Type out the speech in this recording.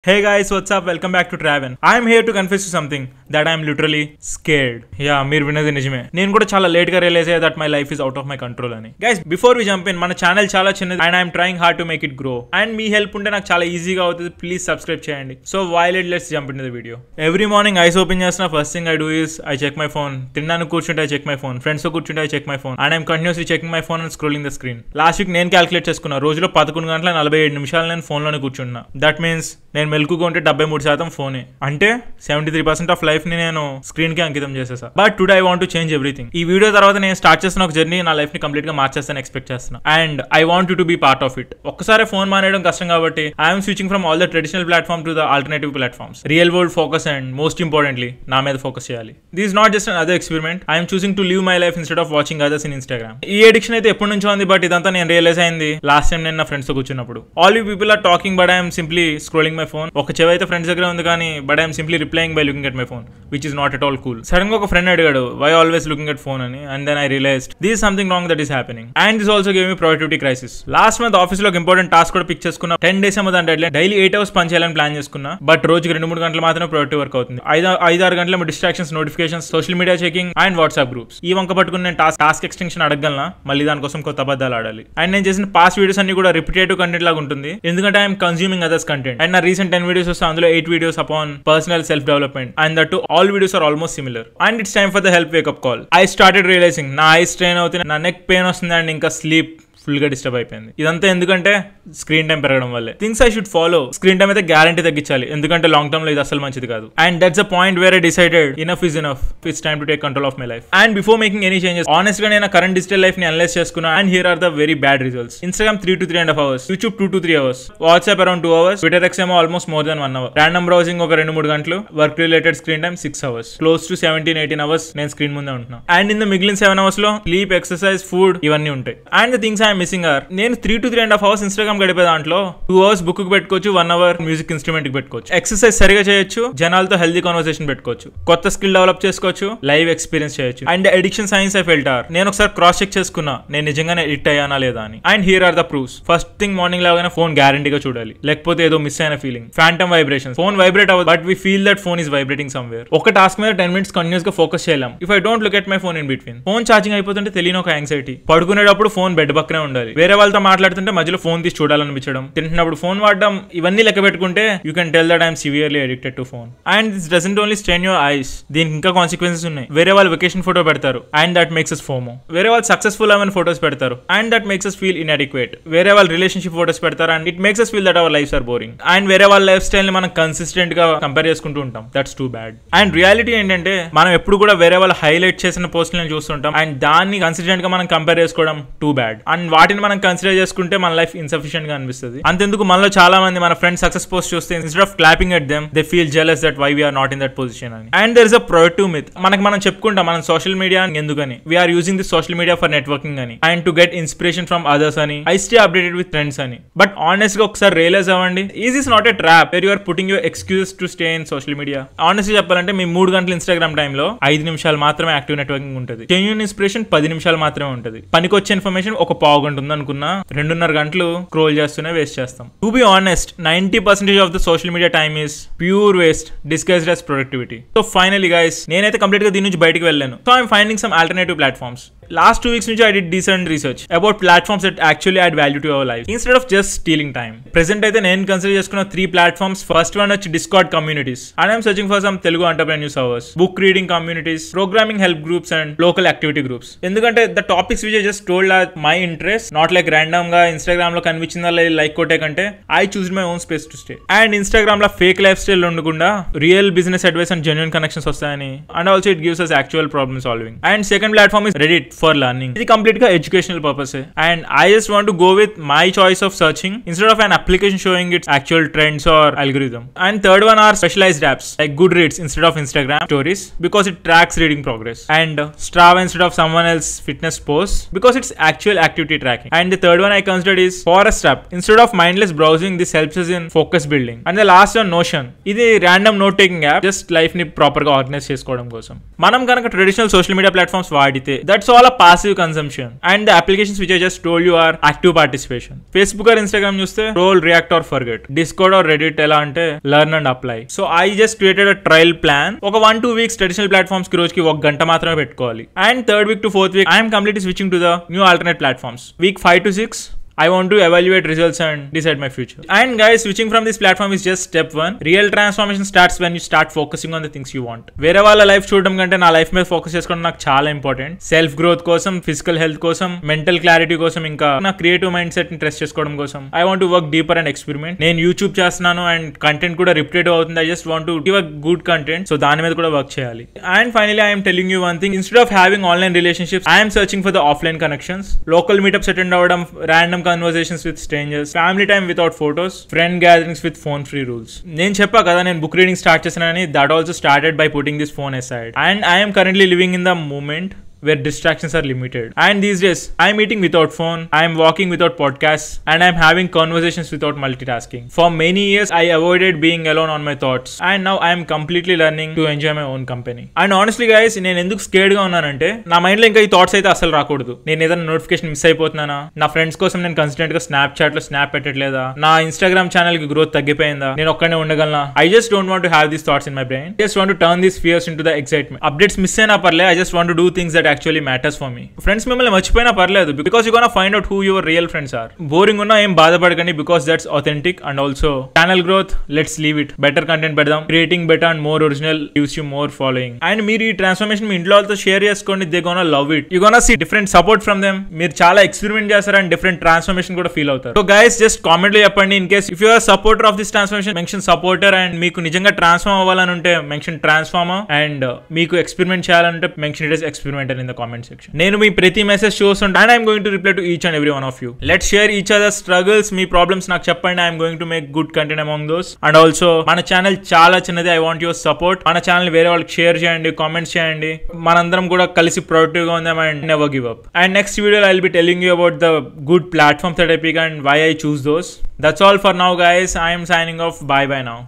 Hey guys, what's up? Welcome back to Traven. I'm here to confess you something that I'm literally scared. Yeah, మీరు విన్నది నిజమే. నేను కూడా చాలా late గా రియలైజ్ అయ్యా that my life is out of my control అని. Guys, before we jump in, మన ఛానల్ చాలా చిన్నది and I'm trying hard to make it grow. And me help ఉంటే నాకు చాలా ఈజీగా అవుతుంది. ప్లీజ్ సబ్స్క్రైబ్ చేయండి. So while let's jump into the video. Every morning eyes open చేసిన first thing I do is I check my phone. తిన్నాను కూర్చుంటే I check my phone. Friends తో కూర్చుంటే I check my phone. And I'm continuously checking my phone and scrolling the screen. Last week నేను calculate చేసుకున్నా. రోజులో 11 గంటల 47 నిమిషాలు నేను ఫోన్ లోనే కూర్చున్నా. That means నేను మెలకుగా ఉంటే 73% ఫోనే. అంటే 73% ఆఫ్ లైఫ్ ని నేను స్క్రీన్ కి అంకితం చేసేసా. But today I want to change everything. ఈ వీడియో తర్వాత నేను స్టార్ట్ చేసిన ఒక జర్నీ నా లైఫ్ ని కంప్లీట్ గా మార్చేస్తాను ఎక్స్పెక్ట్ చేస్తున్నా. And I want to be part of it. ఒక్కసారి ఫోన్ మానేయడం కష్టం కాబట్టి I'm switching from all the traditional platform to the alternative platforms. Real world focus and most importantly నా మీద ఫోకస్ చేయాలి. This is not just an other experiment. I'm choosing to live my life instead of watching others in Instagram. ఈ addiction అయితే ఎప్పటి నుంచో ఉంది, but ఇదంతా నేను రియలైజ్ అయింది లాస్ట్ టైం నేను నా ఫ్రెండ్స్ తో కూర్చున్నప్పుడు. All you people are talking but I'm simply scrolling my phone. ఒక చెవి అయితే ఫ్రెండ్స్ దగ్గర ఉంది కానీ but I'm simply replying by looking at my phone, which is not at all cool. Sudden గా ఒక ఫ్రెండ్ అడిగాడు why always looking at phone అని. And then I realized this is something wrong that is happening. And this also give me productivity crisis. Last month office లో ఒక important task కూడా pick చేసుకున్నా. 10 days ఏమో దాని deadline. Daily 8 hours పని చేయాలని plan చేసుకున్నా. బట్ రోజుకి 2-3 గంటలు మాత్రమే ప్రొడక్టివ్ వర్క్ అవుతుంది. 5-6 గంటల distractions, notifications, social media checking and WhatsApp groups. ఈ వంక పట్టుకుని నేను టాస్క్ ఎక్స్టెన్షన్ అడగలనా, మళ్ళీ దానికోసం కొత్త అబద్ధాలు ఆడాలి. అండ్ నేను చేసిన పాస్ట్ వీడియోస్ అన్ని కూడా రిపిటేటివ్ కంటెంట్ లాగా ఉంటుంది, ఎందుకంటే I'm consuming others content. And నా రీసెంట్ 10 videos వస్తే అందులో 8 videos upon personal self development. And that too, all videos are almost similar. And it's time for the help wake up call. I started realizing నా eyes strain అవుతుంది, నా neck pain వస్తుంది and ఇంకా sleep full గా disturb అయిపోయింది. ఇదంతా ఎందుకంటే screen time పెరగడం వల్లే. Things I should follow. Screen time అయితే గ్యారంటీ తగ్గించాలి, ఎందుకంటే లాంగ్ టర్మ్ లో ఇది అసలు మంచిది కాదు. And that's a point where I decided enough is enough. It's time to take control of my life. And before making any changes, honest గా నేను కరెంట్ డిజిటల్ లైఫ్ ని అనలైజ్ చేసుకున్నా. And here are the very bad results. Instagram 3 to 3.5 hours, YouTube 2 to 3 hours, WhatsApp around 2 hours, Twitter X ఏమో almost more than 1 hour, random browsing ఒక 2-3 గంటలు, work related screen time 6 hours, close to 17-18 hours నేను screen ముందే ఉంటున్నా. And in the మిగిలిన 7 hours లో sleep, exercise, food ఇవన్నీ ఉంటాయి. And the things I'm missing are, నేను 3 to 3.5 hours Instagram గడిపే దాంట్లో 2 hours బుక్ కి పెట్టుకోవచ్చు, 1 hour మ్యూజిక్ ఇన్స్ట్రుమెంట్ కి పెట్టుకోవచ్చు, ఎక్సర్సైజ్ సరిగా చేయొచ్చు, జనాలతో హెల్దీ కాన్వర్సేషన్ పెట్టుకోవచ్చు, కొత్త స్కిల్ డెవలప్ చేసుకోవచ్చు, లైవ్ ఎక్స్పీరియన్స్ చేయొచ్చు. And addiction signs I felt are, నేను ఒకసారి క్రాస్ చెక్ చేసుకున్నా నేను నిజంగానే ఎడిక్ట్ అయ్యానా లేదా అని. And here are the proofs. First thing, morning లాగానే ఫోన్ గ్యారంటీగా చూడాలి, లేకపోతే ఏదో మిస్ అయిన feeling. Phantom vibration. Phone vibrate అవ్వదు, but we feel that phone is vibrating somewhere. ఒక టాస్క్ మీద 10 minutes కంటిన్యూస్ గా ఫోకస్ చేయలేం if I don't look at my phone in between. Phone charging అయిపోతుంటే తెలియని ఒక యాంగ్జైటీ. పడుకునేటప్పుడు ఫోన్ బెడ్ పక్కనే ఉండాలి. వేరే వాళ్ళతో మాట్లాడుతుంటే మధ్యలో ఫోన్ తీసి చూడాలనిపించడం, తింటున్నప్పుడు ఫోన్ వాడడం, ఇవన్నీ లెక్క పెట్టుకుంటే you can tell that I'm severely addicted to phone. And this doesn't only strain your eyes, దీనికి ఇంకా కాన్సిక్వెన్సెస్ ఉన్నాయి. వేరే వాళ్ళు వెకేషన్ ఫోటో పెడతారు and that makes us FOMO. వేరే వాళ్ళు సక్సెస్ఫుల్ అయిన ఫోటోస్ పెడతారు and that makes us feel inadequate. వేరే వాళ్ళు రిలేషన్షిప్ ఫోటోస్ పెడతారు and it makes us feel that our lives are boring. And వేరే వాళ్ళ లైఫ్ స్టైల్ ని మనం కన్సిస్టెంట్ గా కంపేర్ చేసుకుంటూ ఉంటాం. That's too bad. And reality ఏంటంటే మనం ఎప్పుడు కూడా వేరే వాళ్ళు హైలైట్ చేసిన పోస్టులను చూస్తుంటాం అండ్ దాన్ని కన్సిస్టెంట్ గా మనం కంపేర్ చేసుకోవడం టూ బ్యాడ్. అండ్ వాటిని మనం కన్సిడర్ చేసుకుంటే మన లైఫ్ ఇన్సఫిషియెంట్ గా అనిపిస్తుంది. అంతెందుకు మనలో చాలా మంది మన ఫ్రెండ్స్ సక్సెస్ పోస్ట్ చూస్తే instead of clapping at them they feel jealous that why we are not in that position అని. And there is a productive myth. మనం చెప్పుకుంటాం మనం సోషల్ మీడియా ఎందుకని, we're using the social media for networking అని and to get inspiration from others అని, I stay updated with friends అని. But honest గా ఒకసారి రియలైజ్ అవ్వండి, is is not a trap where you are putting your excuses to stay in social media. Honestly చెప్పాలంటే మీ 3 గంటల Instagram టైంలో 5 నిమిషాలు మాత్రమే యాక్టివ్ నెట్వర్కింగ్ ఉంటుంది. జెన్యూన్ ఇన్స్పిరేషన్ 10 నిమిషాలు మాత్రమే ఉంటుంది. పనికొచ్చే ఇన్ఫర్మేషన్ ఒక పావు గంట ఉంది అనుకున్నా 2.5 గంటలు స్క్రోల్ చేస్తూనే వేస్ట్ చేస్తాం. To be honest, 90% of the social media time is pure waste disguised as productivity. So finally guys, నేనైతే కంప్లీట్ గా దీని నుంచి బయటికి వెళ్ళాను. So I'm finding some alternative platforms. Last 2 weeks నుంచి I did decent research about platforms that actually add value to our life instead of just stealing time. Present అయితే నేను consider చేసుకున్న 3 platforms. First one వచ్చి Discord communities and I'm searching for some Telugu entrepreneur servers, book reading communities, programming help groups and local activity groups. ఎందుకంటే the topics which I just told are my interest, not like random గా Instagram లో కనిపించిందా like కొట్టే కంటే I choose my own space to stay. And Instagram లో fake lifestyle ఉండకుండా real business advice and genuine connections వస్తాయని. And also it gives us actual problem solving. And second platform is Reddit for learning. ఇది complete గా educational purpose. And I just want to go with my choice of searching instead of an application showing its actual trends or algorithm. And third one are specialized apps like Goodreads instead of Instagram stories because it tracks reading progress, and Strava instead of someone else's fitness posts because it's actual activity tracking. And the third one I considered is Forest app. Instead of mindless browsing, this helps us in focus building. And the last one Notion. ఇది random note taking app, just life ని proper గా organize చేసుకోవడం కోసం. మనం కనుక traditional social media platforms వాడితే that's all చాలా passive consumption. And the applications which I just told you are active participation. Facebook or Instagram చూస్తే roll, react or forget. Discord or Reddit ఎలా అంటే learn and apply. So I just created a trial plan. ఒక 1-2 weeks traditional platforms కి రోజుకి 1 గంట మాత్రమే పెట్టుకోవాలి. And third week to fourth week I'm completely switching to the new alternate platforms. Week 5 to 6 I want to evaluate results and decide my future. And guys, switching from this platform is just step 1. Real transformation starts when you start focusing on the things you want. వేరే వాళ్ళ life చూడడం కంటే నా life మీద focus చేసుకోవడం నాకు చాలా important. Self growth కోసం, ఫిజికల్ హెల్త్ కోసం, మెంటల్ క్లారిటీ కోసం, ఇంకా నా క్రియేటివ్ మైండ్ సెట్ ని ట్రెస్ట్ చేసుకోవడం కోసం I want to work deeper and experiment. నేను యూట్యూబ్ చేస్తున్నాను అండ్ కంటెంట్ కూడా రిపీటెడ్ అవుతుంది. I just want to give a good content. So దాని మీద కూడా వర్క్ చేయాలి. And finally I'm telling you one thing. Instead of having online relationships I'm searching for the offline connections. Local meetups attend అవ్వడం, random conversations with strangers, family time without photos, friend gatherings with phone free rules. నేను చెప్పా కదా నేను book reading start చేశానని. that also started by putting this phone aside. And I am currently living in the moment where distractions are limited. And these days I am eating without phone, I am walking without podcasts, and I am having conversations without multitasking. For many years I avoided being alone on my thoughts, and now I am completely learning to enjoy my own company. And honestly guys, నేను ఎందుకు scared గా ఉన్నానంటే నా mind లో ఇంకా ఈ thoughts అయితే అసలు రాకూడదు. నేను ఏదైనా నోటిఫికేషన్ మిస్ అయిపోతున్నానా, నా ఫ్రెండ్స్ కోసం నేను కన్సిస్టెంట్ గా స్నాప్ చాట్ లో స్నాప్ పెట్టట్లేదా, నా ఇన్స్టాగ్రామ్ ఛానల్ కి గ్రోత్ తగ్గిపోయిందా, నేను ఒక్కనే ఉండగలనా. I just don't want to have these thoughts in my brain. I just want to turn these fears into the excitement. Updates miss అయినా పర్లే, I just want to do things that actually matters for me. Friends మిమ్మల్ని మర్చిపోయినా పర్లేదు, because you gonna find out who your real friends are. Boring ఉన్నా ఏం బాధపడకండి, because that's authentic. And also channel growth, let's leave it. Better content పెడదాం. Creating better and more original gives you more following. And మీరు ఈ transformation మీ ఇంట్లో వాళ్ళతో share చేసుకోండి. they gonna love it. you gonna see different support from them. మీరు చాలా experiment చేస్తారు and different transformation కూడా ఫీల్ అవుతారు. so guys, just comment లో చెప్పండి. in case if you are supporter of this transformation, mention supporter. and మీకు నిజంగా transform అవ్వాలని ఉంటే mention transformer. and మీకు ఎక్స్పెరిమెంట్ చేయాలంటే mention it as experimenter in the comment section. నేను మీ ప్రతి message చూస్తుంటా and I'm going to reply to each and every one of you. Let's share each other's struggles. Me problems నాకు చెప్పండి. I'm going to make good content among those. And also మన channel చాలా చిన్నది. I want your support. మన channel వేరే వాళ్ళకి share చేయండి, comments చేయండి. మనందరం కూడా కలిసి ప్రొడక్టివ్ గా ఉందాం and never give up. And next video I'll be telling you about the good platforms that I pick and why I choose those. That's all for now guys. I am signing off. Bye now.